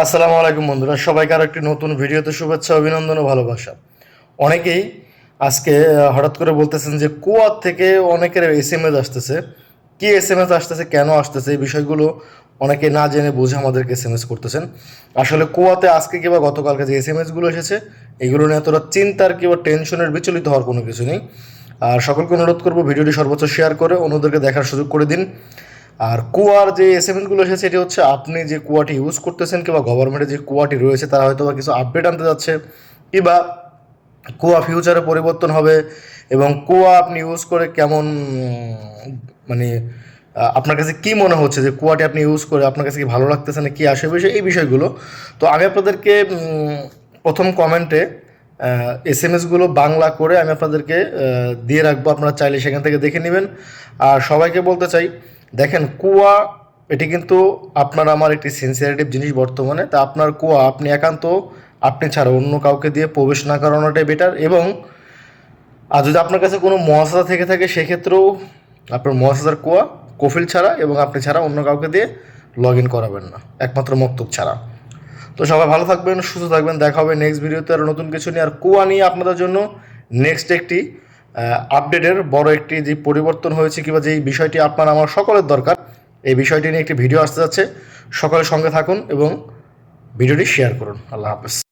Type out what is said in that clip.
আসসালামু আলাইকুম বন্ধুরা, সবাইকে আর একটি নতুন ভিডিওতে শুভেচ্ছা, অভিনন্দন ও ভালোবাসা। অনেকেই আজকে হঠাৎ করে বলতেছেন যে কুয়ার থেকে অনেকের এসএমএস আসতেছে। কি এসএমএস আসতেছে, কেন আসতেছে, এই বিষয়গুলো অনেকে না জেনে বুঝে আমাদেরকে এসএমএস করতেছেন। আসলে কুয়াতে আজকে কিংবা গতকালকে যে এসএমএসগুলো এসেছে, এগুলো নিয়ে এতটা চিন্তার কিংবা টেনশনের বিচলিত হওয়ার কোনো কিছু নেই। আর সকলকে অনুরোধ করবো ভিডিওটি সর্বোচ্চ শেয়ার করে অন্যদেরকে দেখার সুযোগ করে দিন। আর কুয়ার যে এসএমএসগুলো এসেছে, এটি হচ্ছে আপনি যে কুয়াটি ইউজ করতেছেন কিংবা গভর্নমেন্টের যে কুয়াটি রয়েছে তারা হয়তো বা কিছু আপডেট আনতে যাচ্ছে, কিংবা কুয়া ফিউচারে পরিবর্তন হবে এবং কুয়া আপনি ইউজ করে কেমন মানে আপনার কাছে কি মনে হচ্ছে যে কুয়াটি আপনি ইউজ করে আপনার কাছে কি ভালো লাগতেছে না কি আসে বিষয়, এই বিষয়গুলো। তো আমি আপনাদেরকে প্রথম কমেন্টে এসএমএসগুলো বাংলা করে আমি আপনাদেরকে দিয়ে রাখবো, আপনারা চাইলে সেখান থেকে দেখে নেবেন। আর সবাইকে বলতে চাই, দেখেন কুয়া এটি কিন্তু আপনার আমার একটি সেন্সিটিভ জিনিস বর্তমানে। তা আপনার কুয়া আপনি একান্ত আপনি ছাড়া অন্য কাউকে দিয়ে প্রবেশ না করানোটাই বেটার। এবং আর যদি আপনার কাছে কোনো মহাসাজা থেকে থাকে সেক্ষেত্রেও আপনার মহাসাজার কুয়া কফিল ছাড়া এবং আপনি ছাড়া অন্য কাউকে দিয়ে লগ ইন করাবেন না, একমাত্র মক্তব ছাড়া। তো সবাই ভালো থাকবেন, সুস্থ থাকবেন, দেখা হবে নেক্সট ভিডিওতে আরও নতুন কিছু নিয়ে। আর কুয়া নিয়ে আপনাদের জন্য নেক্সট একটি আপডেটের বড় একটি যে পরিবর্তন হয়েছে কিংবা যেই বিষয়টি আপনার আমার সকলের দরকার, এই বিষয়টি নিয়ে একটি ভিডিও আসতে যাচ্ছে। সকলের সঙ্গে থাকুন এবং ভিডিওটি শেয়ার করুন। আল্লাহ হাফেজ।